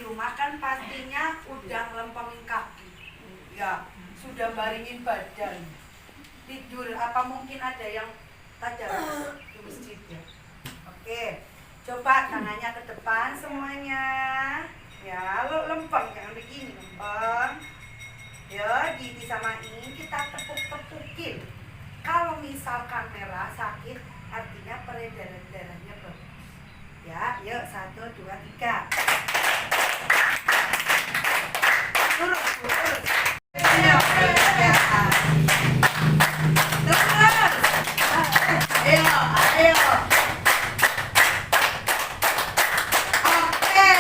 rumah kan pastinya udah ngelempengin kaki, ya, sudah baringin badan, tidur. Apa mungkin ada yang tajam di masjid ya? Oke, coba tangannya ke depan semuanya. Ya, lo lempeng, jangan begini, lempeng. Ya, disamain, kita tepuk-tepukin. Kalau misalkan merah sakit, artinya peredaran darahnya bagus. Ya, yuk 1, 2, 3. Lurus, lurus. Ayo, ya. Terus. Ayo, ayo. Oke,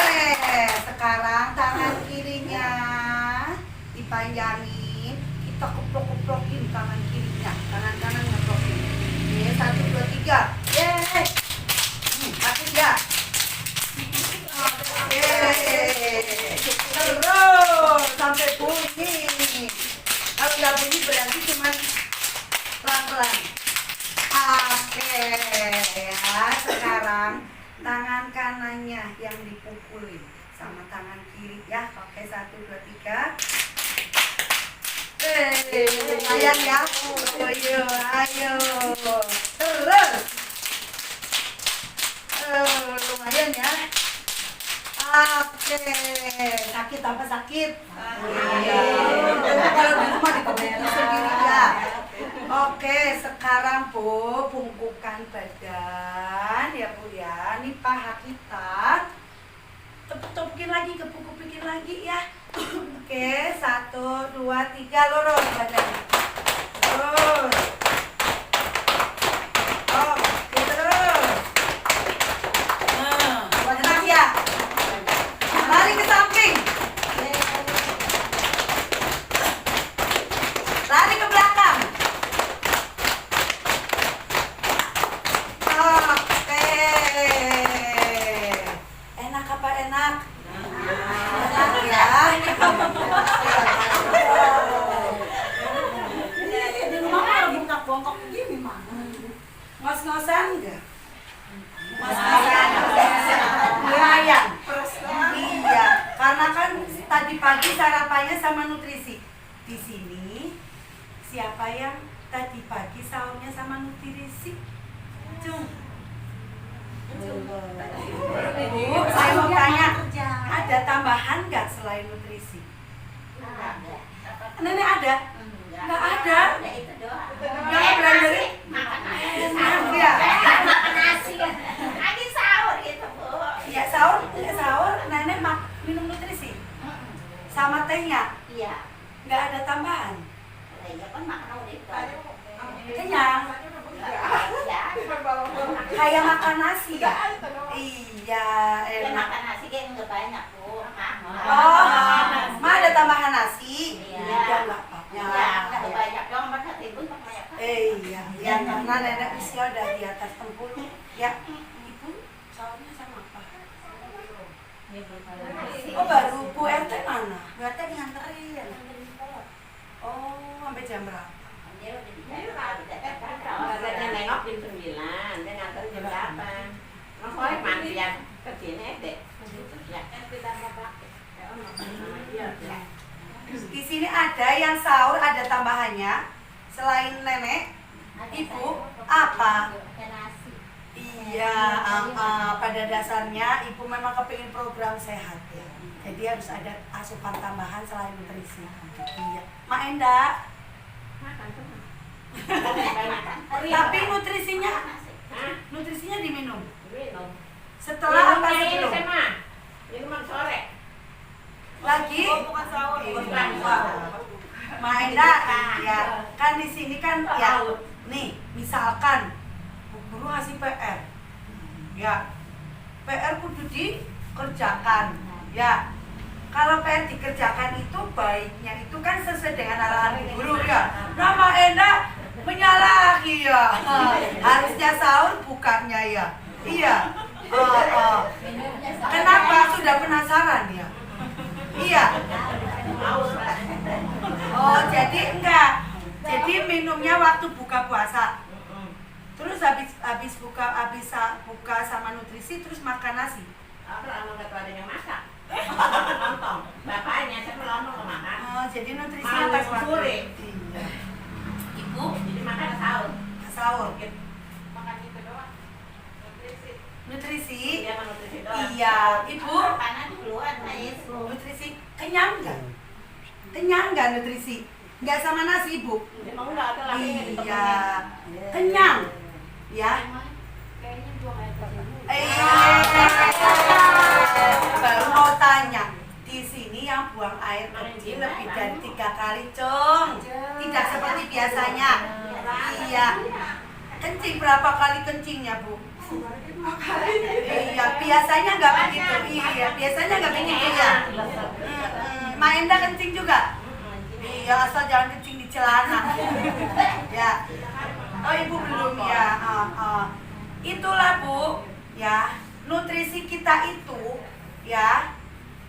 sekarang tangan kirinya dipanjangin, kita keplok-keplokin tangan kirinya, tangan kanan ngeplokin. Oke, 1, 2, 3. Yeay. Bagus ya. Terus sampai bunyi. Kalau nggak bunyi berarti cuma pelan-pelan. Oke ya. Sekarang tangan kanannya yang dipukulin sama tangan kiri ya. Oke, 1, 2, 3. Lumayan ya. Ayo, ayo. Terus. Lumayan ya. Oke, sakit apa sakit? Kalau di rumah dikebukin sendiri ya. Oke, sekarang Bu, bungkukan badan ya Bu ya. Ini paha kita. Tepuk-tepukin lagi, kepuk-kepukin lagi ya. Oke, 1, 2, 3, lurus badannya. Terus. Lari ke samping. Lari ke belakang. Oke. Enak apa enak? Enak ya. Di rumah kalau bongkok-bongkok begini mah. Ngos-ngosan enggak? Ngos-ngosan. Lumayan. Iya, karena kan tadi pagi sarapannya sama nutrisi. Di sini siapa yang tadi pagi sahurnya sama nutrisi? Cung. Bu, saya mau tanya, ada tambahan nggak selain nutrisi? Nenek ada? Nggak ada? Nggak berani? Iya. Ya sahur, nenek minum nutrisi sama tehnya. Iya. Nggak ada tambahan. Iya kan makan udah itu. Kenyang. Kayak makan nasi. Iya, Kayak enak. makan nasi kayak nggak banyak Bu. Oh, ma ada tambahan nasi? Iya. Nggak apa-apa. Iya, nggak banyak dong. Masa ibu tak banyak. Iya, ya karena nenek usia udah di atas 60. Ya, ibu sahurnya sama apa? Oh baru, Bu RT mana? Bu RT dianterin. Oh, sampai jam berapa? Dia nengok jam 9, dia nganter jam 8. Makanya mandi yang kecilnya deh. Di sini ada yang sahur ada tambahannya selain nenek, ibu apa? Iya, pada dasarnya ibu memang kepingin program sehat ya. Jadi harus ada asupan tambahan selain nutrisi. Iya, Mak Enda. Tapi nutrisinya diminum. Setelah apa sebelum? Minuman sore. Lagi? Bukan sahur. Mak Enda, ya kan di sini kan ya. Nih, misalkan Bu Guru ngasih PR. Ya, PR kudu dikerjakan. Ya, kalau PR dikerjakan itu baiknya itu kan sesuai dengan arahan Bu Guru ya. Nama Enda menyalahi ya. Harusnya sahur bukannya ya. Iya. Kenapa? Sudah penasaran ya? Iya. Oh, jadi enggak. Jadi minumnya waktu buka puasa. Terus habis buka sama nutrisi terus makan nasi. Apa emang nggak tahu ada yang masak? Lontong. Bapaknya saya lontong makan. Oh, jadi nutrisinya Malam pas sore. Iya. Ibu jadi makan sahur. Sahur. Makan itu doang. Nutrisi. Nutrisi. Iya, makan nutrisi doang. Iya, Ibu. Panas duluan, Ais. Nutrisi kenyang nggak? Kenyang nggak nutrisi? Nggak sama nasi, Bu? Emang enggak ada lagi yang di Iya. temennya. Kenyang. Ya. Kayaknya buang air kecil. Baru mau tanya. Di sini yang buang air kecil lebih dari 3 kali, Cung. Tidak seperti biasanya. Iya. Kencing berapa kali kencingnya, Bu? Iya, biasanya nggak begitu. Iya, biasanya nggak begitu ya. Mainda kencing juga. Iya, asal jangan kencing di celana. Ya. Oh, Ibu belum ya. Itulah, Bu. Ya, nutrisi kita itu ya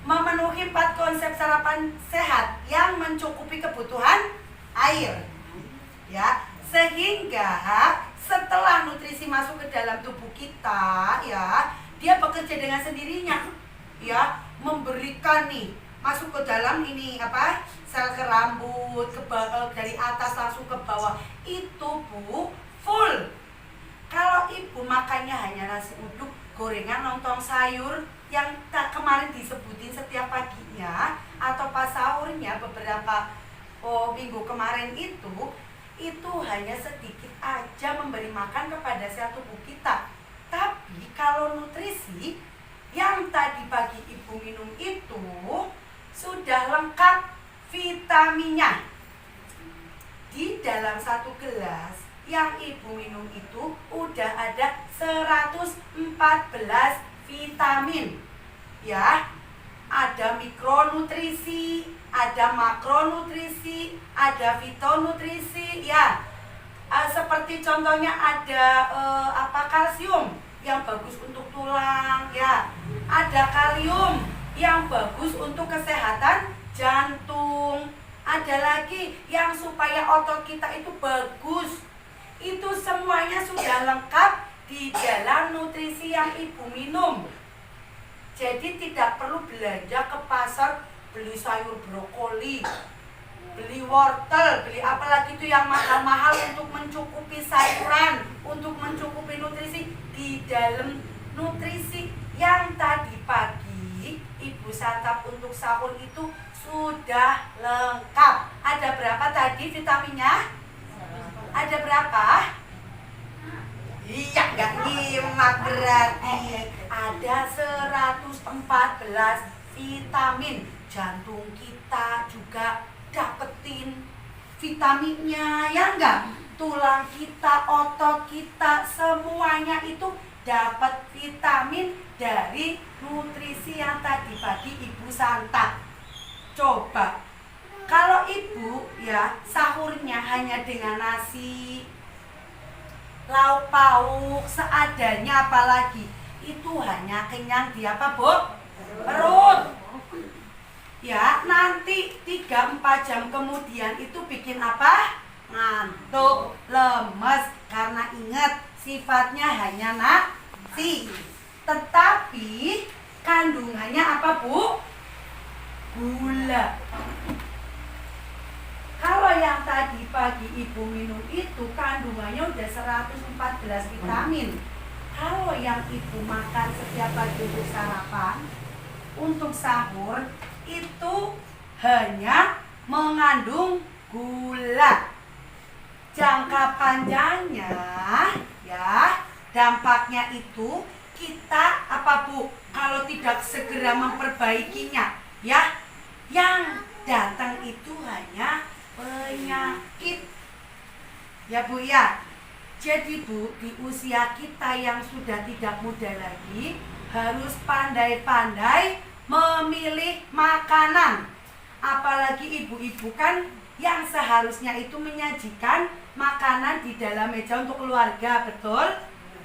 memenuhi 4 konsep sarapan sehat yang mencukupi kebutuhan air. Ya, sehingga setelah nutrisi masuk ke dalam tubuh kita, ya, dia bekerja dengan sendirinya, ya, memberikan nih masuk ke dalam ini apa sel ke rambut, ke dari atas langsung ke bawah itu, Bu, full. Kalau Ibu makannya hanya nasi uduk, gorengan, lontong sayur yang kemarin disebutin setiap paginya atau pas sahurnya beberapa minggu kemarin itu hanya sedikit aja memberi makan kepada sel tubuh kita. Tapi kalau nutrisi yang tadi pagi Ibu minum itu sudah lengkap vitaminnya. Di dalam 1 gelas yang Ibu minum itu udah ada 114 vitamin. Ya, ada mikronutrisi, ada makronutrisi, ada fitonutrisi, ya. Seperti contohnya ada kalsium yang bagus untuk tulang, ya. Ada kalium yang bagus untuk kesehatan jantung. Ada lagi yang supaya otot kita itu bagus. Itu semuanya sudah lengkap di dalam nutrisi yang Ibu minum. Jadi tidak perlu belanja ke pasar beli sayur brokoli, beli wortel, beli apalagi itu yang mahal-mahal untuk mencukupi sayuran, untuk mencukupi nutrisi. Di dalam nutrisi yang tadi pagi Ibu santap untuk sahur itu sudah lengkap. Ada berapa tadi vitaminnya? Ada berapa? Iya, nggak nyimak berarti. Ada 114 vitamin. Jantung kita juga dapetin vitaminnya, ya enggak? Tulang kita, otot kita, semuanya itu dapat vitamin dari nutrisi yang tadi pagi Ibu santap. Coba kalau Ibu ya sahurnya hanya dengan nasi, lauk pauk seadanya, apalagi itu hanya kenyang di apa, Bu? Perut. Ya, nanti 3-4 jam kemudian itu bikin apa? Ngantuk, lemes, karena ingat sifatnya hanya nasi. Tetapi kandungannya apa, Bu? Gula. Kalau yang tadi pagi Ibu minum itu kandungannya udah 114 vitamin. Kalau yang Ibu makan setiap pagi untuk sarapan, untuk sahur, itu hanya mengandung gula. Jangka panjangnya, ya, dampaknya itu kita apa, Bu? Kalau tidak segera memperbaikinya, ya, yang datang itu hanya penyakit, ya, Bu, ya. Jadi, Bu, di usia kita yang sudah tidak muda lagi harus pandai-pandai memilih makanan. Apalagi ibu-ibu kan yang seharusnya itu menyajikan makanan di dalam meja untuk keluarga, betul?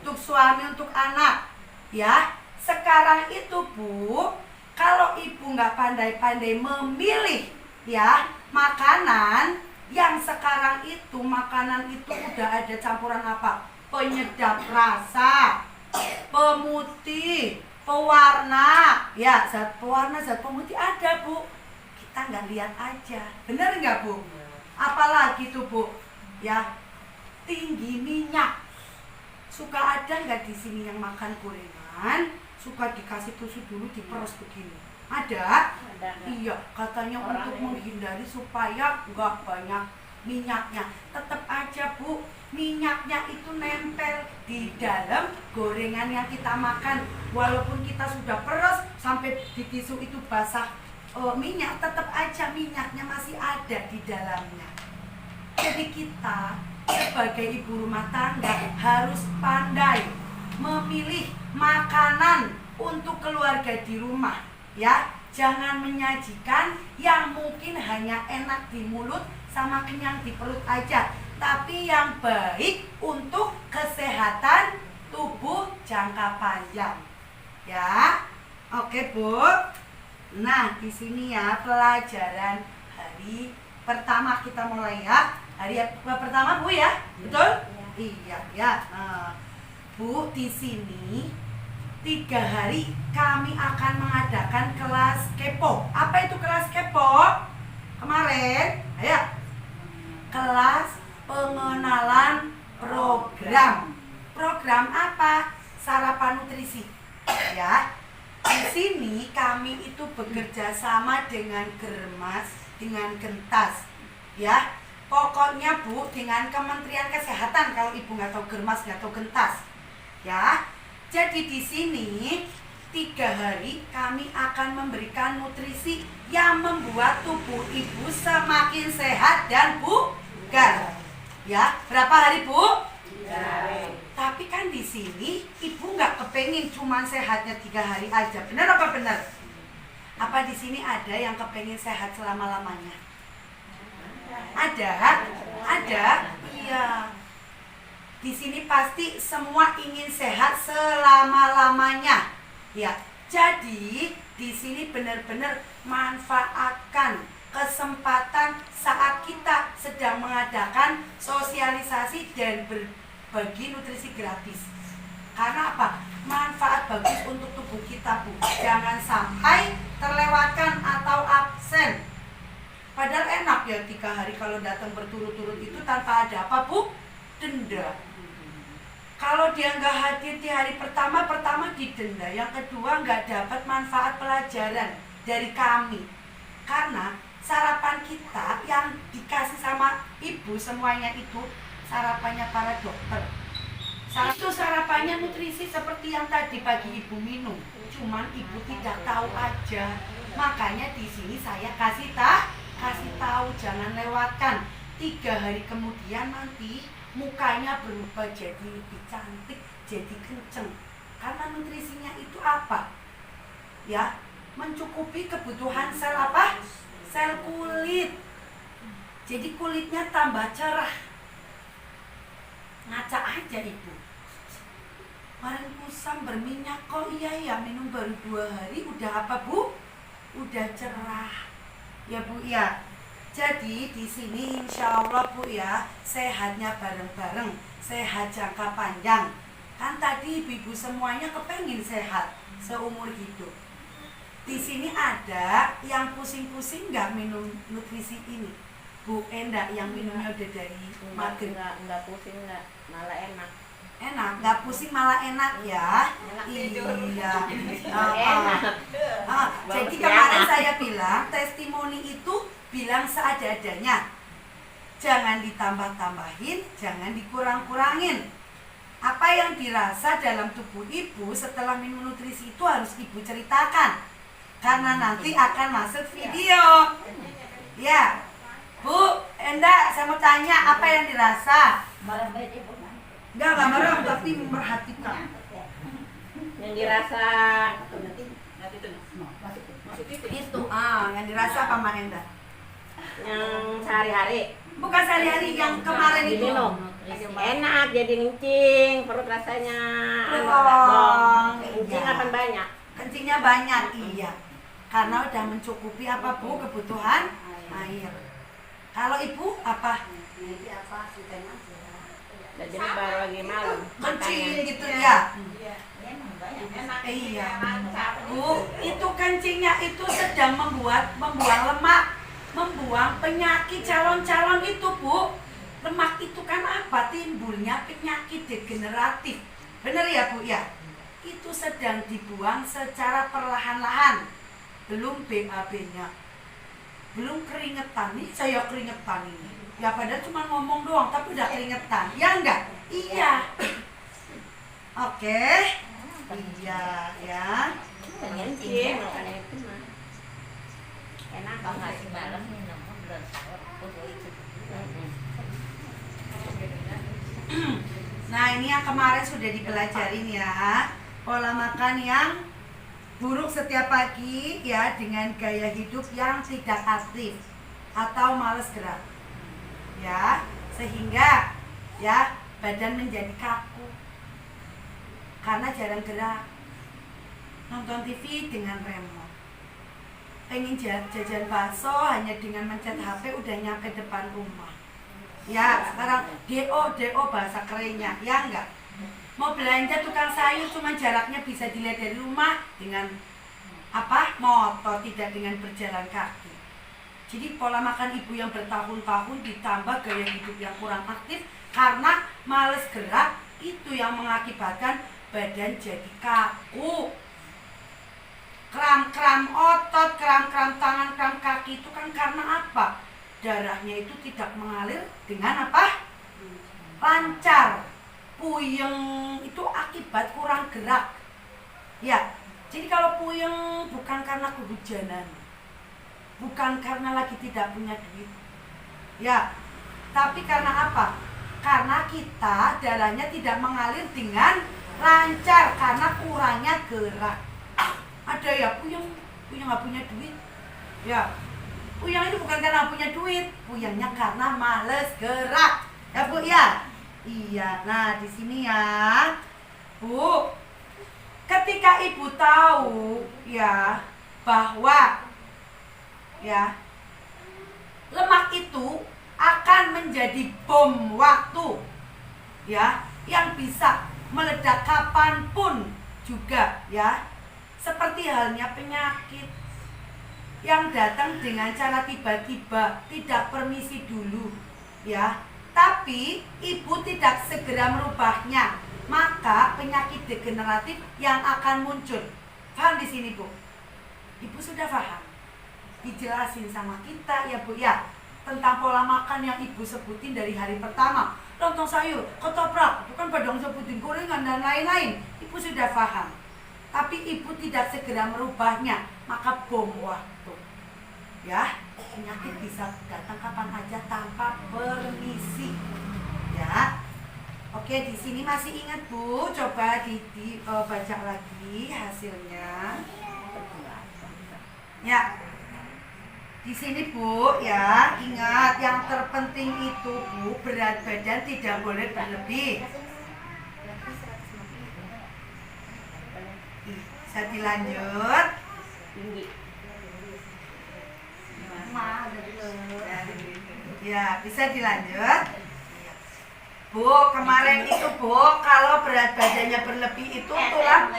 Untuk suami, untuk anak, ya. Sekarang itu, Bu, kalau ibu nggak pandai-pandai memilih, ya, makanan yang sekarang itu, makanan itu udah ada campuran apa? Penyedap rasa, pemutih, pewarna. Ya, zat pewarna, zat pemutih ada, Bu. Kita nggak lihat aja. Bener nggak, Bu? Apalagi tuh, Bu? Ya, tinggi minyak. Suka ada nggak di sini yang makan gorengan? Suka dikasih tusuk dulu diperes begini. Ada? Iya, katanya untuk menghindari supaya nggak banyak minyaknya. Tetap aja, Bu, minyaknya itu nempel di dalam gorengan yang kita makan. Walaupun kita sudah peres sampai di tisu itu basah minyak, tetap aja minyaknya masih ada di dalamnya. Jadi kita sebagai ibu rumah tangga harus pandai memilih makanan untuk keluarga di rumah, ya. Jangan menyajikan yang mungkin hanya enak di mulut sama kenyang di perut aja, tapi yang baik untuk kesehatan tubuh jangka panjang. Ya. Oke, Bu. Nah, di sini ya pelajaran hari pertama kita mulai ya. Hari pertama, Bu, ya? Betul? Iya, ya. Bu, di sini 3 hari kami akan mengadakan kelas kepo. Apa itu kelas kepo? Kemarin, ayo. Kelas pengenalan program. Program apa? Sarapan nutrisi. Ya. Di sini kami itu bekerja sama dengan Germas, dengan Gentas. Ya. Pokoknya, Bu, dengan Kementerian Kesehatan. Kalau Ibu nggak tahu Germas, nggak tahu Gentas. Ya. Jadi di sini 3 hari kami akan memberikan nutrisi yang membuat tubuh ibu semakin sehat dan bugar. Ya, berapa hari, Bu? 3 hari. Tapi kan di sini ibu nggak kepengin cuma sehatnya 3 hari aja. Benar apa benar? Apa di sini ada yang kepengin sehat selama-lamanya? Ada? Ada? Iya. Di sini pasti semua ingin sehat selama-lamanya. Ya. Jadi di sini benar-benar manfaatkan kesempatan saat kita sedang mengadakan sosialisasi dan berbagi nutrisi gratis. Karena apa? Manfaat bagus untuk tubuh kita, Bu. Jangan sampai terlewatkan atau absen. Padahal enak ya 3 hari kalau datang berturut-turut itu tanpa ada apa, Bu? Denda. Kalau dia nggak hadir di hari pertama didenda. Yang kedua nggak dapat manfaat pelajaran dari kami. Karena sarapan kita yang dikasih sama ibu semuanya itu sarapannya para dokter. Itu sarapannya nutrisi seperti yang tadi pagi ibu minum. Cuman ibu tidak tahu aja. Makanya di sini saya kasih tahu jangan lewatkan. 3 hari kemudian nanti mukanya berubah jadi lebih cantik, jadi kenceng. Karena nutrisinya itu apa? Ya, mencukupi kebutuhan sel apa? Sel kulit. Jadi kulitnya tambah cerah. Ngaca aja ibu. Kemarin kusam berminyak kok. Iya, minum baru 2 hari udah apa, Bu? Udah cerah. Ya, Bu, ya. Jadi di sini insya Allah, Bu, ya, sehatnya bareng-bareng, sehat jangka panjang. Kan tadi ibu-ibu semuanya kepengin sehat seumur hidup. Di sini ada yang pusing-pusing nggak minum nutrisi ini, Bu? Enggak, yang minumnya udah dari maghrib. Enggak pusing, enggak, malah enak. Enak, nggak pusing malah enak ya. Enak Iya. Enak. Jadi kemarin saya bilang testimoni itu bilang seadanya. Jangan ditambah-tambahin, jangan dikurang-kurangin. Apa yang dirasa dalam tubuh ibu setelah minum nutrisi itu harus ibu ceritakan. Karena nanti akan masuk video. Ya, Bu, Enda, saya mau tanya apa yang dirasa? Enggak marah, tapi memperhatikan. Yang dirasa Itu, yang dirasa apa, Mbak Enda? yang sehari-hari Bukan sehari-hari, yang kemarin itu. diminum. Enak, jadi kencing, perut rasanya kencing iya. akan banyak. Kencingnya banyak, iya. Karena udah mencukupi apa, Bu, kebutuhan air. Kalau ibu apa? Jadi baru lagi malam Kencing makanya. gitu ya. Iya. Bu, itu kencingnya itu sedang membuang lemak, membuang penyakit calon-calon itu, Bu. Lemak itu kan apa? Timbulnya penyakit degeneratif. Benar ya, Bu ya? Itu sedang dibuang secara perlahan-lahan. Belum BAB-nya. Belum keringetan. Nih saya keringetan ini. Ya padahal cuma ngomong doang, tapi udah keringetan. Ya enggak? Iya. Oke. Iya, ya. Kencing, makanya itu mah. Enak Kalau banget. ngasih malam minum belum sahur aku itu. Nah, ini yang kemarin sudah dipelajarin ya. Pola makan yang buruk setiap pagi ya, dengan gaya hidup yang tidak aktif atau malas gerak. Ya, sehingga ya badan menjadi kaku karena jarang gerak. Nonton TV dengan remote. Pengen jajan bakso hanya dengan mencet HP udah nyampe depan rumah. Ya, sekarang DO bahasa kerennya, ya enggak? Mau belanja tukang sayur cuma jaraknya bisa dilihat dari rumah dengan apa? Motor, tidak dengan berjalan kaki. Jadi pola makan ibu yang bertahun-tahun ditambah gaya hidup yang kurang aktif karena males gerak, itu yang mengakibatkan badan jadi kaku. Kram-kram otot, kram-kram tangan, kram kaki itu kan karena apa? Darahnya itu tidak mengalir dengan apa? Lancar. Puyeng itu akibat kurang gerak. Ya, jadi kalau puyeng bukan karena kehujanan, bukan karena lagi tidak punya duit. Ya, tapi karena apa? Karena kita darahnya tidak mengalir dengan lancar karena kurangnya gerak. Ada ya puyeng nggak punya duit. Ya, puyeng itu bukan karena punya duit, puyengnya karena males gerak. Ya Bu ya? Iya. Nah, di sini ya. Bu, ketika Ibu tahu ya bahwa ya lemak itu akan menjadi bom waktu ya, yang bisa meledak kapanpun juga ya. Seperti halnya penyakit yang datang dengan cara tiba-tiba, tidak permisi dulu ya. Tapi ibu tidak segera merubahnya, maka penyakit degeneratif yang akan muncul. Paham di sini Bu? Ibu sudah paham? Dijelasin sama kita ya Bu ya, tentang pola makan yang ibu sebutin dari hari pertama. Lontong sayur, ketoprak, bukan padang sebutin gorengan dan lain-lain. Ibu sudah paham. Tapi ibu tidak segera merubahnya, maka bom waktu. Ya, penyakit bisa datang kapan aja tanpa permisi. Ya. Oke, di sini masih ingat Bu? Coba baca lagi hasilnya. Ya. Di sini Bu, ya, ingat yang terpenting itu Bu, berat badan tidak boleh berlebih. Bisa dilanjut. Tinggi. Ya, bisa dilanjut. Bu, kemarin itu Bu, kalau berat badannya berlebih itu tulang.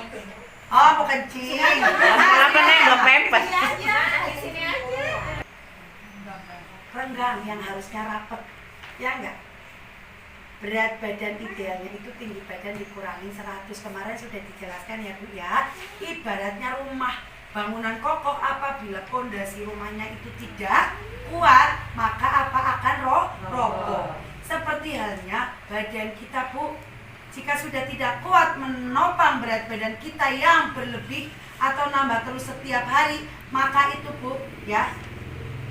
Oh, mau kencing. Kenapa nih nggak pempes? Di sini aja. Renggang yang harusnya rapet. Ya enggak? Berat badan idealnya itu tinggi badan dikurangi 100. Kemarin sudah dijelaskan ya Bu ya. Ibaratnya rumah, bangunan kokoh, apabila fondasi rumahnya itu tidak kuat, maka apa akan roboh. Seperti halnya badan kita Bu, jika sudah tidak kuat menopang berat badan kita yang berlebih atau nambah terus setiap hari, maka itu Bu ya,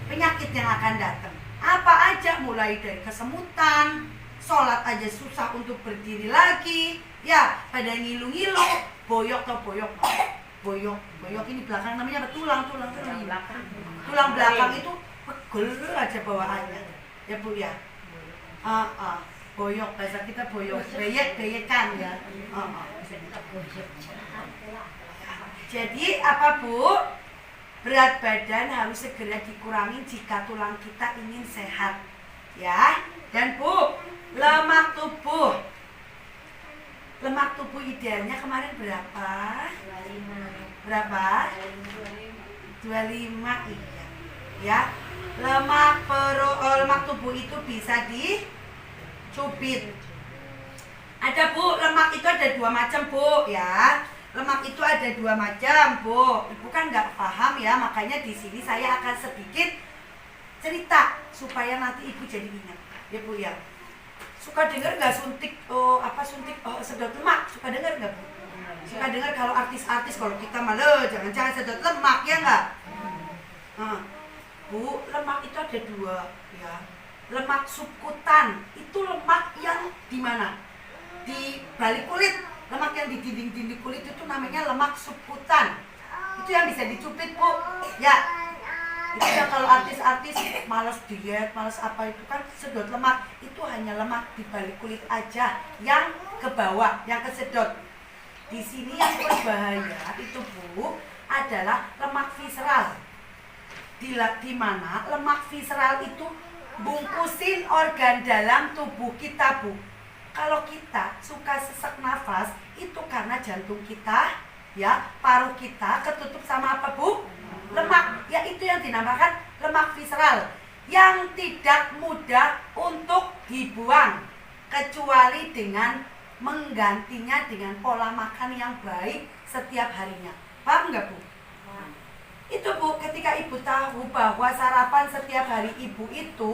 penyakit yang akan datang. Apa aja, mulai dari kesemutan, sholat aja susah untuk berdiri lagi, ya, pada ngilu-ngilu, boyok ini belakang namanya apa? Tulang belakang. Tulang belakang itu pegel aja bawaannya, ya Bu ya. Boyok, bahasa kita boyok, beyekan ya. Jadi apa Bu? Berat badan harus segera dikurangi jika tulang kita ingin sehat, ya. Dan Bu, lemak tubuh Lemak tubuh idealnya kemarin berapa? 25. Berapa? 25, iya. Ya. Lemak tubuh itu bisa dicubit. Ada Bu, lemak itu ada 2 macam Bu ya. Lemak itu ada 2 macam Bu. Ibu kan nggak paham ya, makanya di sini saya akan sedikit cerita supaya nanti ibu jadi ingat ya Bu ya. Suka dengar nggak suntik sedot lemak? Suka dengar nggak Bu? Suka dengar kalau artis-artis, kalau kita malah jangan-jangan sedot lemak ya nggak? Bu, lemak itu ada 2 ya. Lemak subkutan itu lemak yang di mana? Di balik kulit. Lemak yang di dinding-dinding kulit itu namanya lemak subkutan. Itu yang bisa dicubit Bu ya. Itu yang kalau artis-artis malas diet, malas apa itu kan sedot lemak. Itu hanya lemak di balik kulit aja yang ke bawah, yang kesedot. Di sini yang berbahaya itu Bu adalah lemak visceral. Di mana lemak visceral itu bungkusin organ dalam tubuh kita Bu. Kalau kita suka sesak nafas itu karena jantung kita ya, paru kita ketutup sama apa Bu? Lemak. Ya itu yang dinamakan lemak visceral yang tidak mudah untuk dibuang kecuali dengan menggantinya dengan pola makan yang baik setiap harinya. Paham nggak Bu? Itu Bu, ketika ibu tahu bahwa sarapan setiap hari ibu itu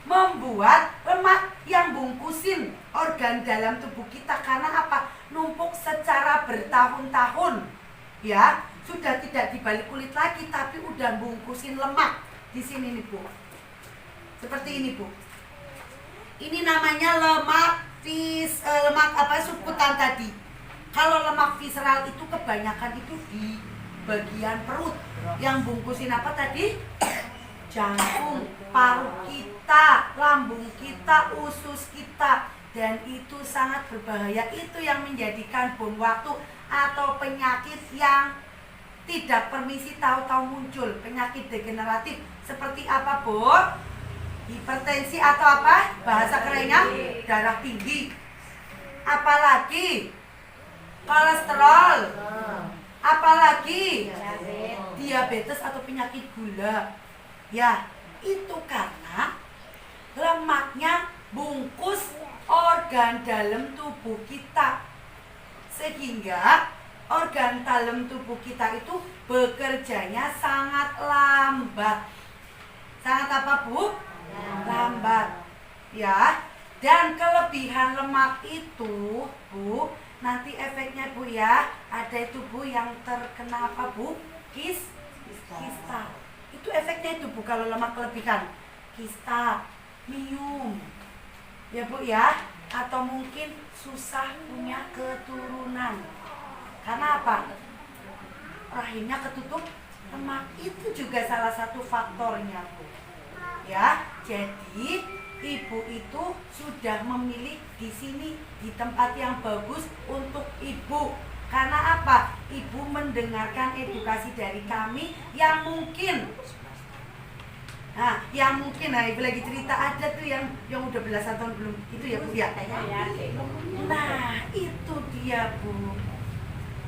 membuat lemak yang bungkusin organ dalam tubuh kita karena apa? Numpuk secara bertahun-tahun. Ya, sudah tidak di balik kulit lagi tapi udah bungkusin lemak di sini nih Bu. Seperti ini Bu. Ini namanya lemak subkutan tadi. Kalau lemak visceral itu kebanyakan itu di bagian perut yang bungkusin apa tadi? Jantung, paru kita, lambung kita, usus kita, dan itu sangat berbahaya. Itu yang menjadikan bom waktu atau penyakit yang tidak permisi tahu-tahu muncul, penyakit degeneratif seperti apa Bu? Hipertensi atau apa? Bahasa kerennya darah tinggi. Apalagi kolesterol. Apalagi diabetes atau penyakit gula. Ya, itu karena lemaknya bungkus organ dalam tubuh kita. Sehingga organ dalam tubuh kita itu bekerjanya sangat lambat. Sangat apa Bu? Lambat. Ya. Dan kelebihan lemak itu Bu, nanti efeknya Bu ya, ada itu Bu yang terkena apa Bu? Kista. Itu efeknya itu Bu kalau lemak kelebihan. Kista, miom. Ya Bu ya, atau mungkin susah punya keturunan. Karena apa? Rahimnya ketutup lemak. Itu juga salah satu faktornya Bu. Ya, jadi ibu itu sudah memilih di sini, di tempat yang bagus untuk ibu. Karena apa? Ibu mendengarkan edukasi dari kami yang mungkin ibu lagi cerita ada tuh yang udah belasan tahun belum itu ya Bu ya. Nah, itu dia Bu.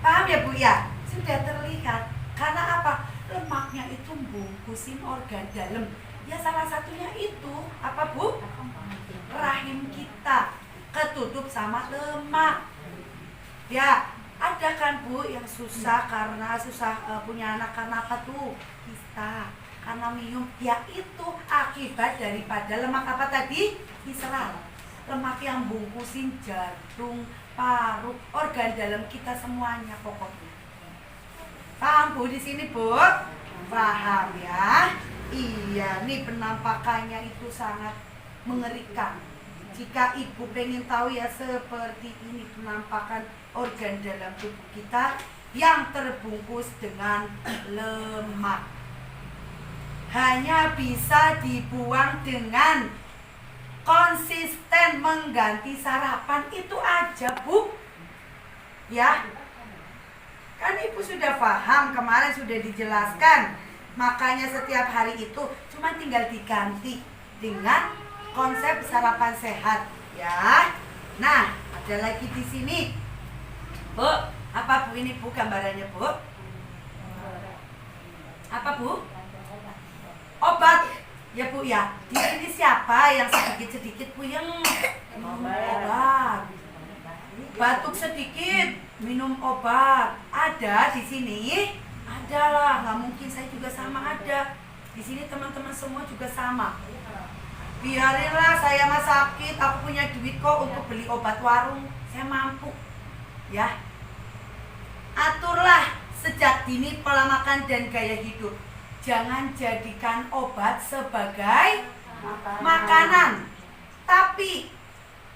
Paham ya Bu ya? Sudah terlihat. Karena apa? Lemaknya itu bungkusin organ dalam. Ya salah satunya itu apa Bu? Rahim kita ketutup sama lemak. Ya, ada kan Bu yang susah karena punya anak karena apa tuh? Kista, karena miom. Ya itu akibat daripada lemak apa tadi? Visceral. Lemak yang bungkusin jantung, paru, organ dalam kita semuanya pokoknya. Paham Bu di sini Bu? Paham ya? Iya, nih penampakannya itu sangat mengerikan. Jika ibu pengen tahu ya seperti ini penampakan organ dalam tubuh kita yang terbungkus dengan lemak. Hanya bisa dibuang dengan konsisten mengganti sarapan, itu aja Bu. Ya. Kan ibu sudah paham, kemarin sudah dijelaskan. Makanya setiap hari itu cuma tinggal diganti dengan konsep sarapan sehat, ya. Nah, ada lagi di sini Bu, apa Bu ini Bu gambarannya Bu? Apa Bu? Obat. Ya Bu ya. Di sini siapa yang sedikit-sedikit puyeng? Obat. Batuk sedikit, minum obat. Ada di sini? Ada lah, nggak mungkin saya juga sama ada. Di sini teman-teman semua juga sama. Biarinlah saya mah sakit, aku punya duit kok untuk beli obat warung. Saya mampu. Ya. Aturlah sejak dini pola makan dan gaya hidup. Jangan jadikan obat sebagai makanan. Tapi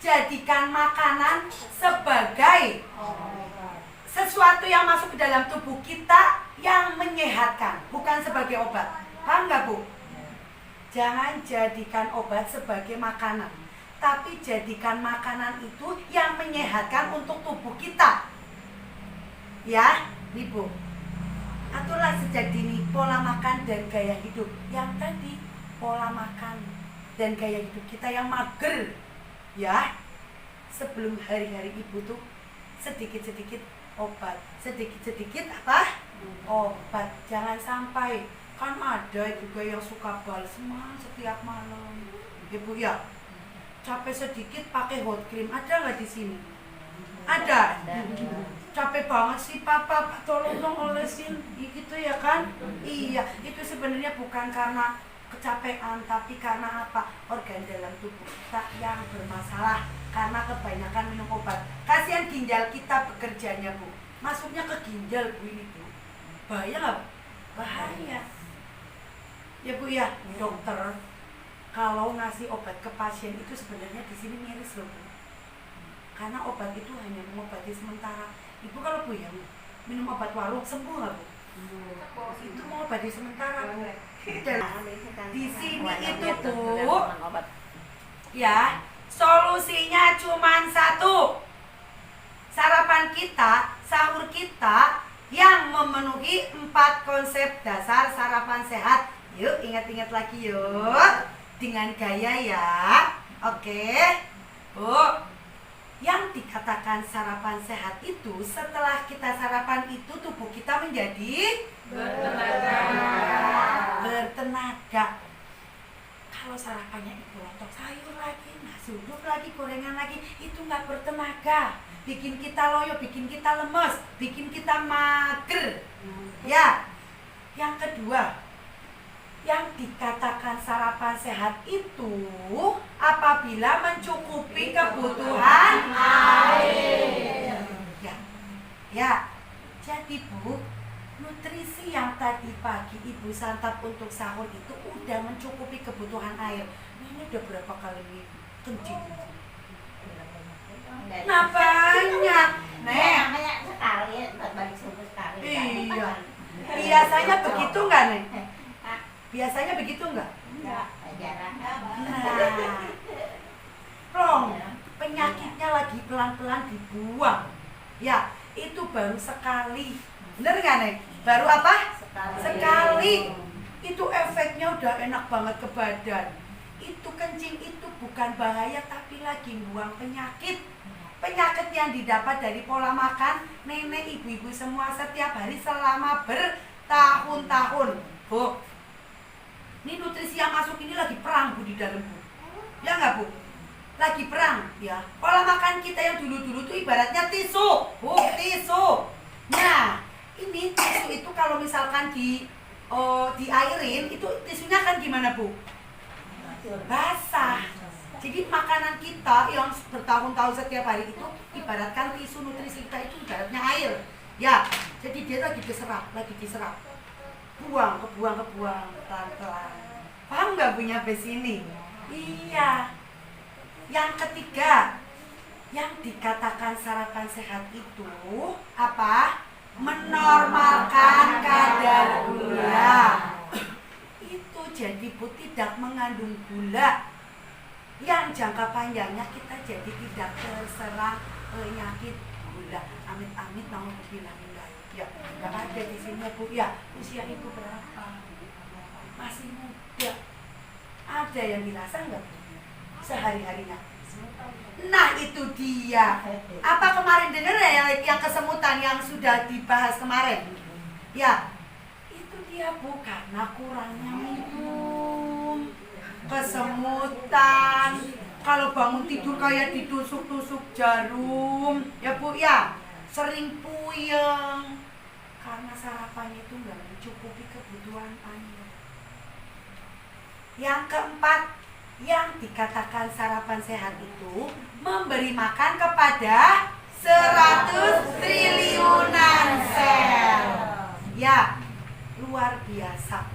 jadikan makanan sebagai sesuatu yang masuk ke dalam tubuh kita yang menyehatkan, bukan sebagai obat. Paham nggak Bu? Jangan jadikan obat sebagai makanan, tapi jadikan makanan itu yang menyehatkan untuk tubuh kita. Ya, Ibu. Aturlah sejak dini pola makan dan gaya hidup. Yang tadi pola makan dan gaya hidup kita yang mager. Ya, sebelum hari-hari Ibu tuh sedikit-sedikit obat, sedikit-sedikit apa? Obat. Jangan sampai, kan ada juga yang suka balsam setiap malam. Ibu ya, capek sedikit pakai hot cream. Ada nggak di sini? Ada. Capek banget sih Papa, tolong dong olesin gitu ya kan? Iya, itu sebenarnya bukan karena kecapean, tapi karena apa? Organ dalam tubuh kita yang bermasalah karena kebanyakan minum obat. Kasihan ginjal kita bekerjanya Bu, masuknya ke ginjal Bu ini Bu. Bahaya nggak? Bahaya. Ya Bu ya, dokter kalau ngasih obat ke pasien itu sebenarnya di sini miris loh Bu. Karena obat itu hanya mengobati sementara. Ibu kalau Bu ya minum obat warung sembuh nggak Bu? Itu mengobati sementara Bu. Dan di sini itu Bu, ya solusinya cuma satu. Sarapan kita, sahur kita yang memenuhi 4 konsep dasar sarapan sehat. Yuk ingat-ingat lagi yuk. Dengan gaya ya. Oke. Bu, yang dikatakan sarapan sehat itu setelah kita sarapan itu tubuh kita menjadi bertenaga. Kalau sarapannya itu lontong sayur lagi, nasi uduk lagi, gorengan lagi, itu nggak bertenaga. Bikin kita loyo, bikin kita lemes, bikin kita mager. Ya. Yang kedua, yang dikatakan sarapan sehat itu apabila mencukupi kebutuhan air. Ya. Jadi Bu, nutrisi yang tadi pagi Ibu santap untuk sahur itu udah mencukupi kebutuhan air. Ini udah berapa kali kencing? Nah banyak. Kayak sekali, balik subuh sekali. Iya. Biasanya begitu nggak Nek? Biasanya begitu enggak? Enggak, jarang. Nah, plong, penyakitnya lagi pelan-pelan dibuang. Ya, itu baru sekali. Bener nggak Nek? Baru apa? Sekali. Itu efeknya udah enak banget ke badan. Itu kencing itu bukan bahaya tapi lagi buang penyakit. Penyakit yang didapat dari pola makan nenek ibu-ibu semua setiap hari selama bertahun-tahun. Bu, ini nutrisi yang masuk ini lagi perang Bu di dalam Bu. Ya nggak Bu? Lagi perang ya. Pola makan kita yang dulu-dulu tuh ibaratnya tisu Bu, tisu. Nah, ini tisu itu kalau misalkan diairin itu tisunya kan gimana Bu? Basah. Jadi makanan kita yang bertahun-tahun setiap hari itu ibaratkan tisu nutrisi kita itu ibaratnya air. Ya, jadi dia lagi diserap. Buang, kebuang, pelan-pelan. Paham nggak Bu nyampe sini? Iya. Yang ketiga, yang dikatakan sarapan sehat itu apa? Menormalkan kadar gula. Itu jadi Bu tidak mengandung gula. Yang jangka panjangnya kita jadi tidak terserang penyakit gula. Amit-amit mau bilangin enggak? Ya, nggak ada di sini Bu. Ya, usia Ibu berapa? Masih muda. Ada yang dirasa enggak Bu? Sehari-harinya Nah itu dia. Apa kemarin dengar ya yang kesemutan yang sudah dibahas kemarin? Ya, itu dia Bu, karena kurangnya minum. Kesemutan. Kalau bangun tidur kayak ditusuk-tusuk jarum, ya Bu ya. Sering puyeng. Karena sarapannya itu nggak mencukupi kebutuhan Anda. Yang keempat, yang dikatakan sarapan sehat itu memberi makan kepada 100 triliunan sel. Ya, luar biasa.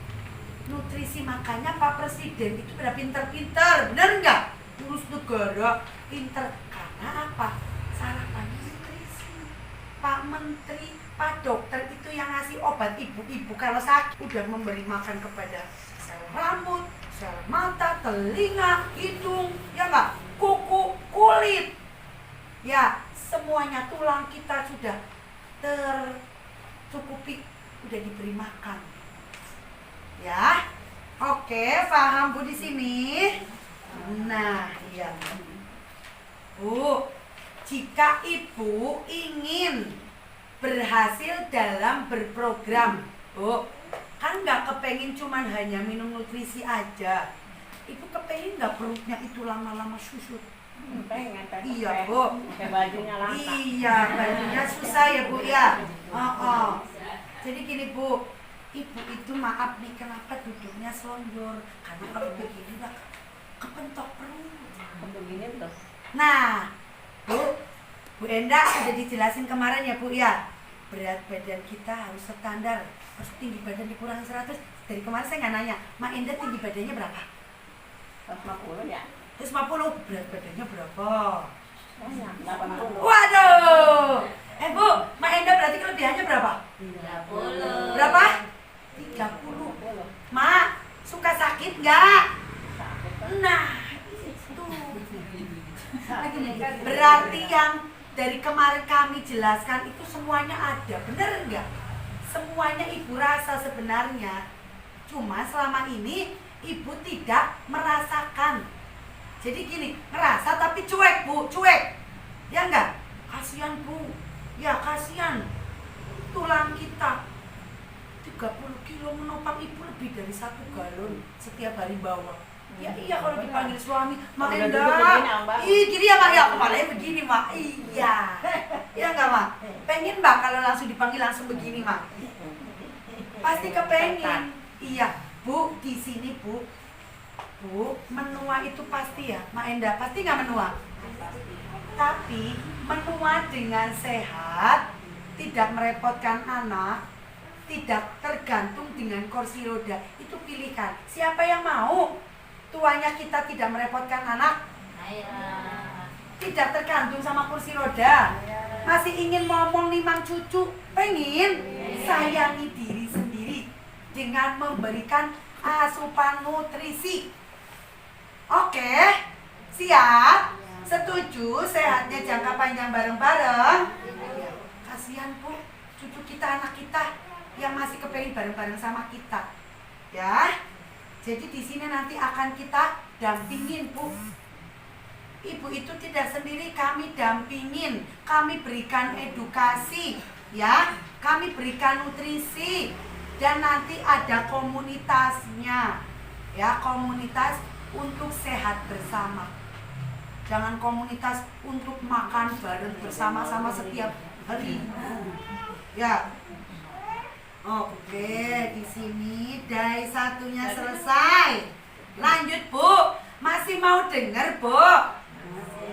Nutrisi makanya Pak Presiden itu udah pinter-pinter, bener nggak? Urus negara pinter. Karena apa? Sarapannya nutrisi. Pak Menteri, Pak Dokter itu yang ngasih obat ibu-ibu kalau sakit udah memberi makan kepada sel rambut, sel mata, telinga, hidung, ya nggak? Kuku, kulit. Ya, semuanya tulang kita sudah tercukupi, udah diberi makan. Ya, oke, paham Bu di sini? Nah, iya. Bu, jika Ibu ingin berhasil dalam berprogram, Bu, kan nggak kepengin cuman hanya minum nutrisi aja. Ibu kepengin nggak perutnya itu lama-lama susut? Pengen. Iya Bu. Pakai bajunya langka. Iya, bajunya susah ya Bu ya. Jadi gini Bu, Ibu itu maaf nih kenapa duduknya selonjor. Karena kalau begini udah kepentok perut. Begini tuh. Nah, Bu Enda sudah dijelasin kemarin ya Bu ya. Berat badan kita harus standar. Harus tinggi badan dikurangi 100. Dari kemarin saya nggak nanya, Mak Enda tinggi badannya berapa? 150 ya. 150, berat badannya berapa? Banyak, 80. Waduh. Bu, Mak Enda berarti kelebihannya berapa? 30. Berapa? 30. Mak, suka sakit nggak? Nah, itu. Berarti yang dari kemarin kami jelaskan itu semuanya ada, bener nggak? Semuanya Ibu rasa sebenarnya. Cuma selama ini Ibu tidak merasakan. Jadi gini, ngerasa tapi cuek Bu, cuek. Ya enggak? Kasihan Bu. Ya kasihan. Tulang kita 30 kilo menopang Ibu lebih dari 1 galon setiap hari bawa. Ya iya kalau dipanggil suami, Mak Enda. Ih, gini ya Mak, ya kepalanya begini Mak. Iya. Iya enggak Mak? Pengen Mbak kalau langsung dipanggil langsung begini Mak? Pasti kepengen. Iya, Bu, di sini Bu. Bu, menua itu pasti ya, Mak Enda, pasti nggak menua? Tapi menua dengan sehat, tidak merepotkan anak, tidak tergantung dengan kursi roda, itu pilihan. Siapa yang mau tuanya kita tidak merepotkan anak? Tidak tergantung sama kursi roda. Masih ingin ngomong 5 cucu, pengen sayangi diri sendiri dengan memberikan asupan nutrisi. Oke, siap? Setuju sehatnya jangka panjang bareng-bareng? Kasihan Bu, cucu kita, anak kita yang masih kepengen bareng-bareng sama kita. Ya, jadi di sini nanti akan kita dampingin Bu. Ibu itu tidak sendiri, kami dampingin, kami berikan edukasi, ya, kami berikan nutrisi, dan nanti ada komunitasnya, ya, komunitas untuk sehat bersama. Jangan komunitas untuk makan bareng bersama-sama setiap hari. Ya. Oke, di sini dari satunya selesai. Lanjut Bu, masih mau dengar Bu?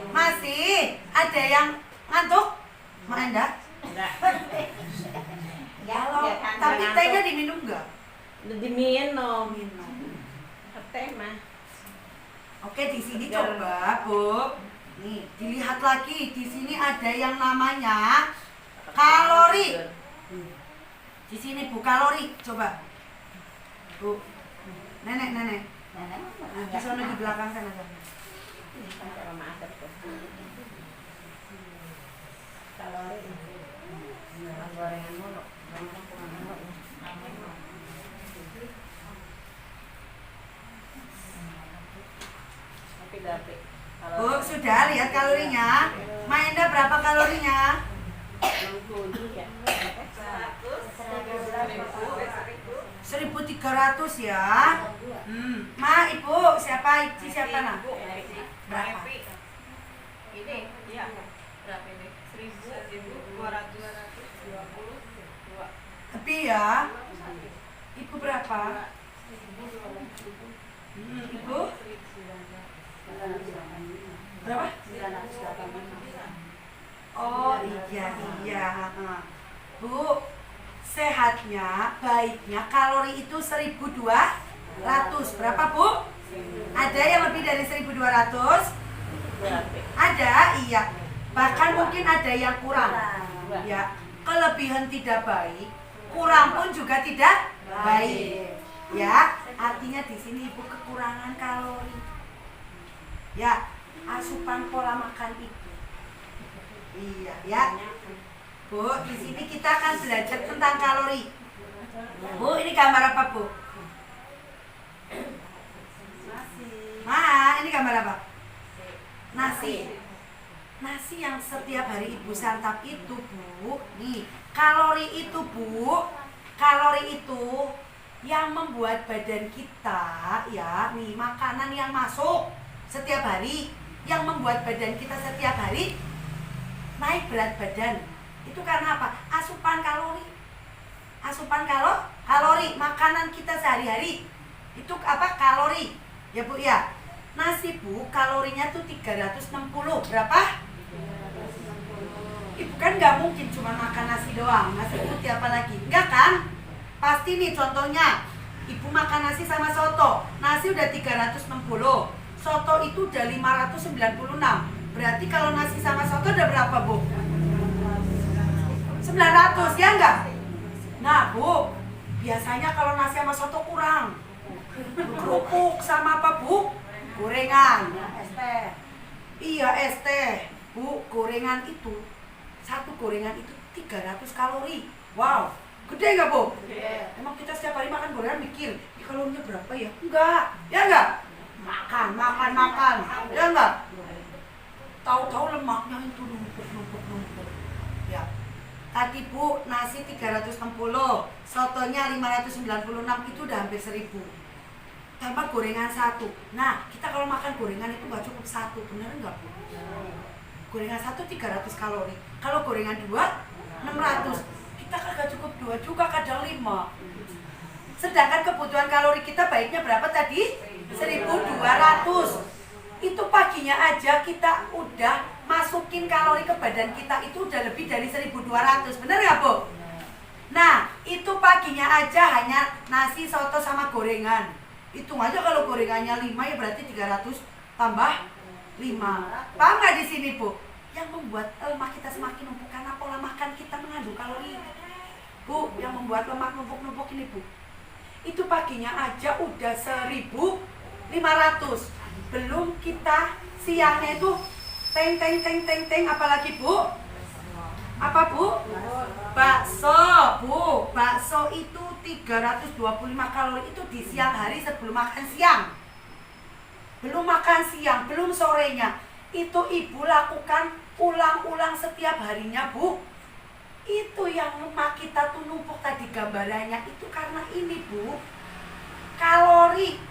Masih? Ada yang ngantuk? Mak Enda? Enggak. Kalau tapi tehnya diminum nggak? Diminum. Minum. Teh mah. Oke, di sini coba Bu. Nih, dilihat lagi. Di sini ada yang namanya kalori. Di sini Bu, kalori. Coba. Bu. Nenek. Di sana di belakang sana. Kalori. Gorengan mulu. Tapi Bu, sudah lihat kalorinya? Mainda berapa kalorinya? 1.300 ya. Ma, ibu, siapa? Ici siapa nak? Berapa? Ini ya berapa ini? 1.222. Tapi ya, ibu berapa? Ibu? Berapa? Oh iya. Bu, sehatnya, baiknya kalori itu 1.200. Berapa Bu? Ada yang lebih dari 1.200? Ada, iya. Bahkan mungkin ada yang kurang. Ya, kelebihan tidak baik, kurang pun juga tidak baik. Ya, artinya di sini Ibu kekurangan kalori. Ya, asupan pola makan Ibu. Iya, ya. Bu, di sini kita akan belajar tentang kalori. Bu, ini gambar apa, Bu? Ma, ini gambar apa? Nasi. Nasi yang setiap hari Ibu santap itu, Bu. Nih, kalori itu, Bu. Kalori itu yang membuat badan kita, ya, nih makanan yang masuk setiap hari yang membuat badan kita setiap hari naik berat badan. Itu karena apa? Asupan kalori. Asupan kalori makanan kita sehari-hari. Itu apa? Kalori. Ya Bu ya. Nasi Bu, kalorinya tuh 360. Berapa? Ibu kan nggak mungkin cuma makan nasi doang. Nasi putih apa lagi? Enggak kan? Pasti nih contohnya. Ibu makan nasi sama soto. Nasi udah 360. Soto itu udah 596. Berarti kalau nasi sama soto udah berapa, Bu? 900, ya enggak? Nah, Bu, biasanya kalau nasi sama soto kurang. Kerupuk sama apa, Bu? Gorengan. Es teh. Iya, es teh. Bu, gorengan itu, satu gorengan itu 300 kalori. Wow, gede nggak, Bu? Emang kita setiap hari makan gorengan mikir, kalorinya berapa ya? Enggak, ya enggak? Makan, ya enggak? Tahu-tahu lemaknya itu numpuk. Ya. Tadi Bu, nasi 360, sotonya 596, itu udah hampir 1000. Tambah gorengan 1. Nah, kita kalau makan gorengan itu nggak cukup 1, bener nggak Bu? Gorengan 1 300 kalori. Kalau gorengan 2, 600. Kita kagak cukup 2 juga, kadang 5. Sedangkan kebutuhan kalori kita baiknya berapa tadi? 1.200. Itu paginya aja kita udah masukin kalori ke badan kita itu udah lebih dari 1.200. Bener nggak Bu? Nah, itu paginya aja hanya nasi, soto sama gorengan. Hitung aja kalau gorengannya 5 ya berarti 300 tambah 5. Paham nggak di sini, Bu? Yang membuat lemak kita semakin numpuk karena pola makan kita mengandung kalori. Bu, yang membuat lemak numpuk-numpuk ini, Bu. Itu paginya aja udah 1.500. Belum kita siangnya itu teng apalagi, Bu? Apa, Bu? Bakso, Bu. Bakso itu 325 kalori itu di siang hari sebelum makan siang. Belum makan siang, belum sorenya. Itu Ibu lakukan ulang-ulang setiap harinya, Bu. Itu yang lemak kita tuh numpuk tadi gambarannya. Itu karena ini, Bu. Kalori.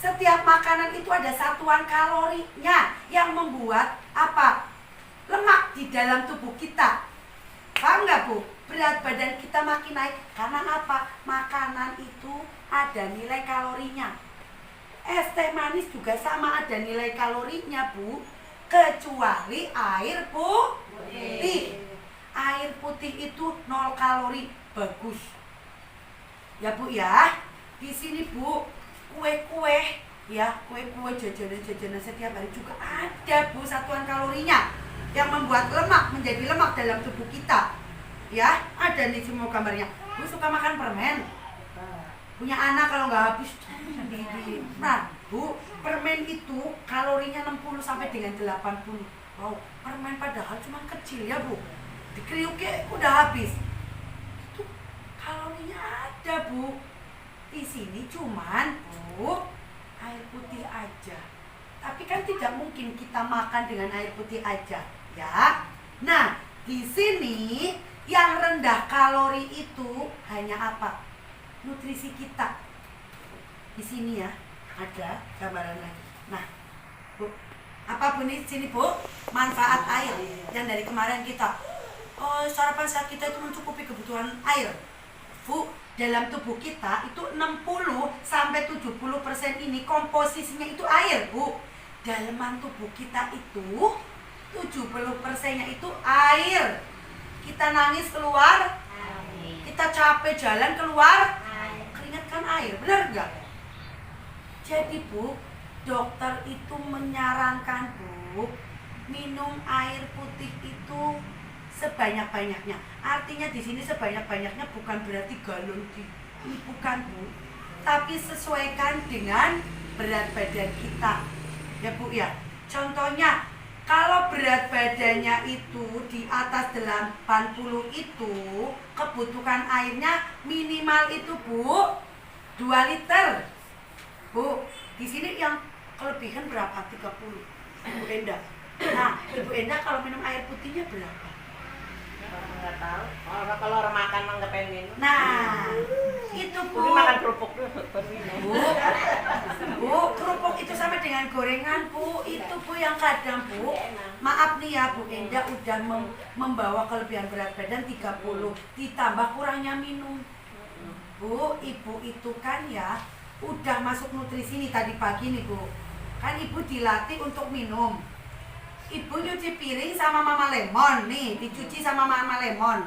Setiap makanan itu ada satuan kalorinya yang membuat apa? Lemak di dalam tubuh kita. Paham nggak, Bu? Berat badan kita makin naik karena apa? Makanan itu ada nilai kalorinya. Es teh manis juga sama ada nilai kalorinya, Bu. Kecuali air putih. Air putih itu 0 kalori, bagus. Ya Bu ya. Di sini Bu, kue-kue ya, kue-kue jajanan setiap hari juga ada, Bu, satuan kalorinya yang membuat lemak menjadi lemak dalam tubuh kita. Ya, ada nih semua gambarnya. Bu suka makan permen. Punya anak kalau nggak habis Nah, Bu, permen itu kalorinya 60 sampai dengan 80. Wow, permen padahal cuma kecil ya, Bu. Dikriuknya udah habis. Itu kalorinya ada, Bu. Di sini cuman, Bu, air putih aja. Tapi kan tidak mungkin kita makan dengan air putih aja, ya. Nah, di sini yang rendah kalori itu hanya apa? Nutrisi kita. Di sini ya, ada gambaran lagi. Nah, Bu, apa Bu nih sini Bu? Manfaat air yang dari kemarin kita. Oh, sarapan saat kita itu mencukupi kebutuhan air. Bu, dalam tubuh kita itu 60-70% ini komposisinya itu air, Bu. Dalaman tubuh kita itu 70%-nya itu air. Kita nangis keluar, kita capek jalan keluar, keringat kan air, benar enggak? Jadi Bu, dokter itu menyarankan Bu, minum air putih itu sebanyak-banyaknya. Artinya di sini sebanyak-banyaknya bukan berarti galon ini bukan Bu, tapi sesuaikan dengan berat badan kita. Ya Bu ya. Contohnya kalau berat badannya itu di atas 80 itu, kebutuhan airnya minimal itu Bu 2 liter. Bu, di sini yang kelebihan berapa? 30. Ibu Enda. Nah, Ibu Enda kalau minum air putihnya berapa? Nggak tahu. Kalau orang makan mah nggak pengen minum. Nah, itu Bu. Udah makan kerupuk dulu baru minum. Bu, kerupuk itu sama dengan gorengan Bu. Itu Bu yang kadang Bu. Maaf nih ya Bu Enda udah membawa kelebihan berat badan 30, ditambah kurangnya minum. Bu, Ibu itu kan ya udah masuk nutrisi nih tadi pagi nih Bu. Kan Ibu dilatih untuk minum. Ibu nyuci piring sama Mama Lemon nih, dicuci sama Mama Lemon.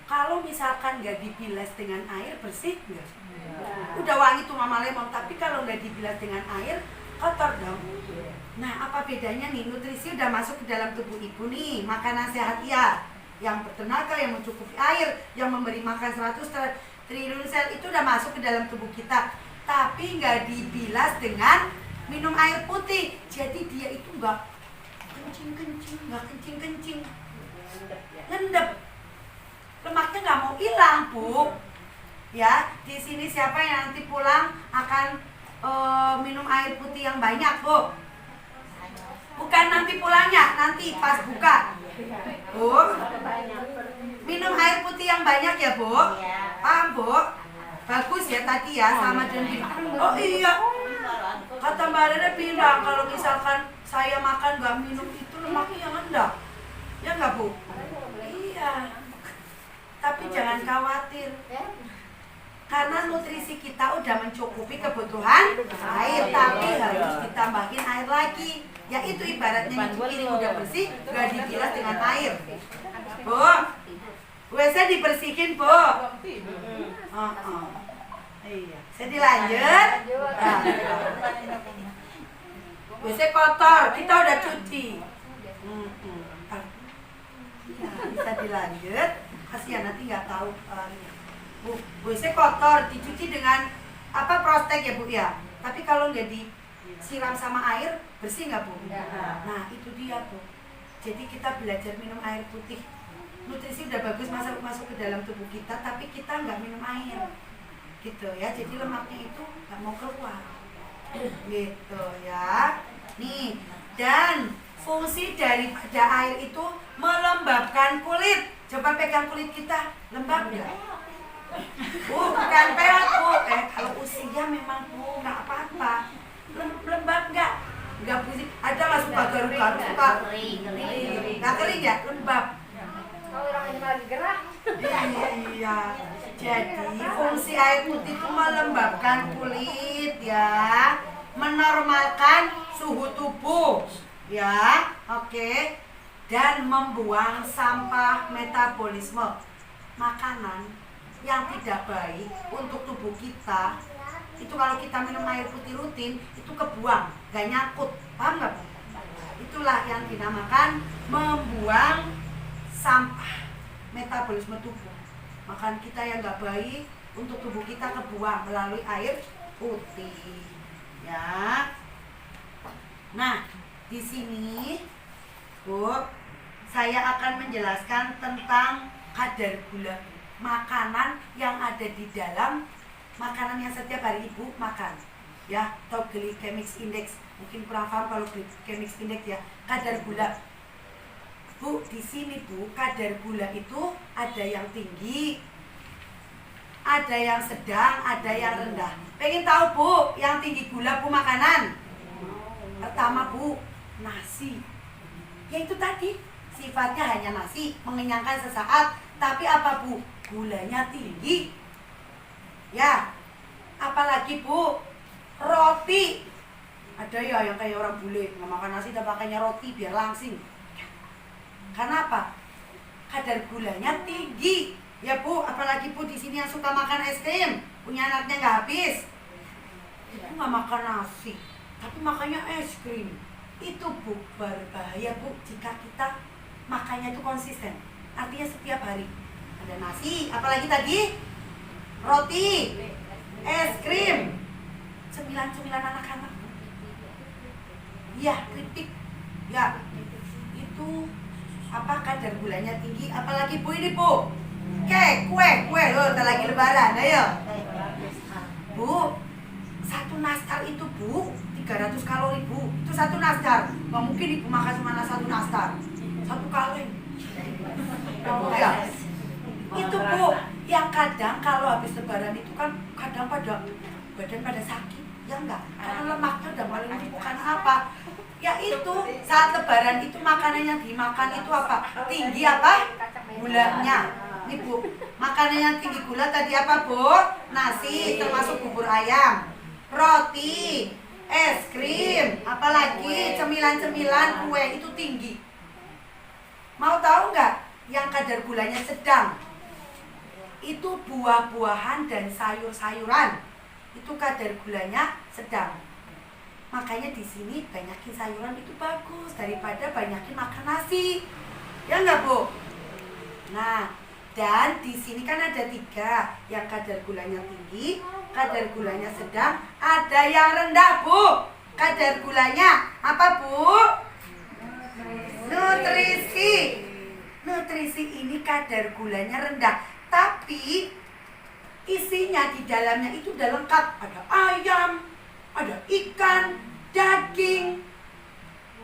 Kalau misalkan nggak dibilas dengan air, bersih nggak? Udah wangi tuh Mama Lemon, tapi kalau nggak dibilas dengan air, kotor dong. Nah, apa bedanya nih? Nutrisi udah masuk ke dalam tubuh Ibu nih, makanan sehat ya, yang bertenaga, yang mencukupi air, yang memberi makan 100 triliun sel itu udah masuk ke dalam tubuh kita. Tapi nggak dibilas dengan minum air putih, jadi dia itu nggak kencing-kencing, nggak kencing-kencing, ngendep, lemaknya nggak mau hilang Bu. Ya, di sini siapa yang nanti pulang akan minum air putih yang banyak Bu? Bukan nanti pulangnya, nanti pas buka Bu. Minum air putih yang banyak ya Bu. Paham Bu? Bagus ya tadi ya sama dengan. Oh iya, kata Mbak Rere bilang kalau misalkan saya makan gak minum itu lemaknya yang rendah. Ya enggak Bu? Iya. Tapi jangan khawatir. Karena nutrisi kita udah mencukupi kebutuhan air, tapi harus ditambahin air lagi. Ya itu ibaratnya nyuci piring udah bersih, gak dibilas dengan air. Bu, WC dibersihin Bu. Iya. Saya dilanjut. WC kotor, kita udah cuci. Ya, bisa dilanjut. Kasihan nanti nggak tahu. Bu, WC kotor, dicuci dengan apa prostek ya Bu ya. Tapi kalau nggak disiram sama air, bersih nggak Bu? Nah itu dia Bu. Jadi kita belajar minum air putih. Nutrisi udah bagus masuk ke dalam tubuh kita, tapi kita nggak minum air, gitu ya. Jadi lemaknya itu nggak mau keluar, gitu ya. Nih, dan fungsi daripada air itu melembabkan kulit. Coba pegang kulit kita, lembab nggak? Bukan peot Bu. Kalau usia memang Bu nggak apa-apa. Lembab nggak? Nggak pusing. Ada nggak suka garuk-garuk suka? Nggak kering ya? Lembab. Kalau orang ini lagi gerah. Iya. Jadi fungsi air putih itu melembabkan kulit ya, menormalkan suhu tubuh ya, oke, dan membuang sampah metabolisme makanan yang tidak baik untuk tubuh kita. Itu kalau kita minum air putih rutin itu kebuang, gak nyangkut, paham nggak Bu? Itulah yang dinamakan membuang sampah metabolisme tubuh. Makan kita yang nggak baik untuk tubuh kita kebuang melalui air putih ya. Nah di sini Bu, saya akan menjelaskan tentang kadar gula, makanan yang ada di dalam makanan yang setiap hari Ibu makan. ya, atau glycemic index. Mungkin kurang paham kalau glycemic index ya, kadar gula. Bu, di sini Bu, kadar gula itu ada yang tinggi, ada yang sedang, ada yang rendah. Pengen tahu Bu, yang tinggi gula Bu makanan? Pertama Bu, nasi. Ya itu tadi, sifatnya hanya nasi, mengenyangkan sesaat. Tapi apa Bu? Gulanya tinggi. Ya, apalagi Bu? Roti. Ada ya yang kayak orang bule, nggak makan nasi tapi pakainya roti biar langsing. Karena apa? Kadar gulanya tinggi. Ya Bu, apalagi Bu di sini yang suka makan es krim, punya anaknya nggak habis. Itu nggak makan nasi, tapi makannya es krim. Itu Bu, berbahaya Bu jika kita makannya itu konsisten. Artinya setiap hari ada nasi, apalagi tadi roti, es krim, cemilan-cemilan anak-anak. Ya, kritik. Ya, itu apa kadar gulanya tinggi. Apalagi Bu ini Bu, kue loh, tak lagi lebaran, ayo Bu. Satu nastar itu Bu 300 kalori Bu, itu satu nastar. Nggak mungkin Ibu makan cuma satu nastar, satu kaleng. Ya, itu Bu yang kadang kalau habis lebaran itu kan kadang badan pada sakit, ya enggak? Karena lemaknya udah paling numpuk. Karena apa? Ya itu saat lebaran itu makanan yang dimakan itu apa? Tinggi apa? Gulanya. Ini Bu, makanan yang tinggi gula tadi apa Bu? Nasi, termasuk bubur ayam, roti, es krim, apalagi cemilan-cemilan, kue itu tinggi. Mau tahu nggak yang kadar gulanya sedang? Itu buah-buahan dan sayur-sayuran. Itu kadar gulanya sedang. Makanya di sini banyakin sayuran itu bagus daripada banyakin makan nasi. Ya nggak Bu? Nah, dan di sini kan ada 3, yang kadar gulanya tinggi, kadar gulanya sedang, ada yang rendah Bu. Kadar gulanya apa Bu? Nutrisi. Nutrisi ini kadar gulanya rendah, tapi isinya di dalamnya itu udah lengkap. Ada ayam, ada ikan, daging,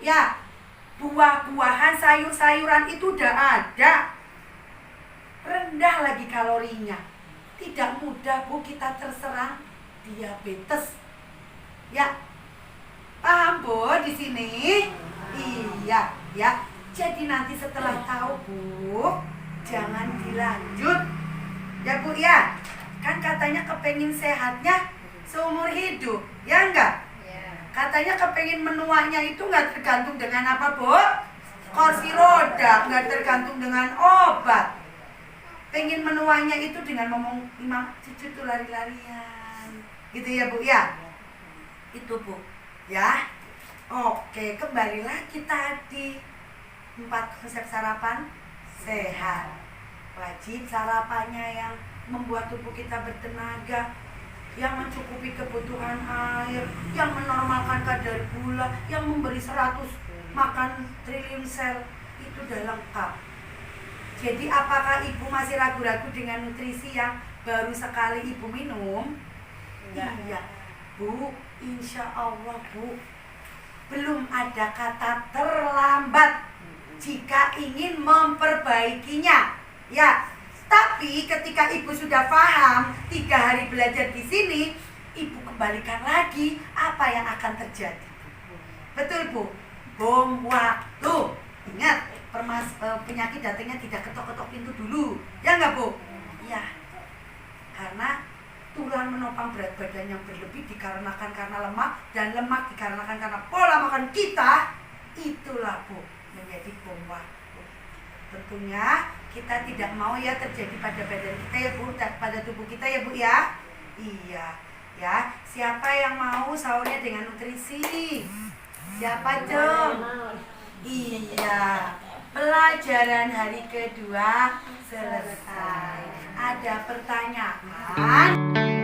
ya, buah-buahan, sayur-sayuran itu udah ada. Rendah lagi kalorinya. Tidak mudah Bu kita terserang diabetes. Ya, paham Bu di sini? Iya, ya. Jadi nanti setelah tahu Bu, jangan dilanjut. Ya Bu ya, kan katanya kepengin sehatnya seumur hidup, ya enggak? Katanya kepengin menuanya itu nggak tergantung dengan apa Bu? Kursi roda, nggak tergantung dengan obat. Pengen menuanya itu dengan ngomong imam cucu tuh lari-larian, gitu ya Bu ya? Itu Bu, ya. Oke, kembali lagi tadi 4 konsep sarapan sehat. Wajib sarapannya yang membuat tubuh kita bertenaga, yang mencukupi kebutuhan air, yang menormalkan kadar gula, yang memberi 100 makan triliun sel, itu udah lengkap. Jadi apakah Ibu masih ragu-ragu dengan nutrisi yang baru sekali Ibu minum? Iya Bu, insya Allah Bu, belum ada kata terlambat jika ingin memperbaikinya. Ya, tapi ketika Ibu sudah paham 3 hari belajar di sini, Ibu kembalikan lagi apa yang akan terjadi. Betul Bu? Bom waktu. Ingat, penyakit datangnya tidak ketok-ketok pintu dulu. Ya enggak Bu? Ya. Karena tulang menopang berat badan yang berlebih dikarenakan karena lemak, dan lemak dikarenakan karena pola makan kita. Itulah Bu, menjadi bom waktu. Tentunya kita tidak mau ya terjadi pada badan kita ya Bu, pada tubuh kita ya Bu ya. Iya, ya. Siapa yang mau sahurnya dengan nutrisi? Siapa tuh? Iya. Pelajaran hari kedua selesai. Ada pertanyaan?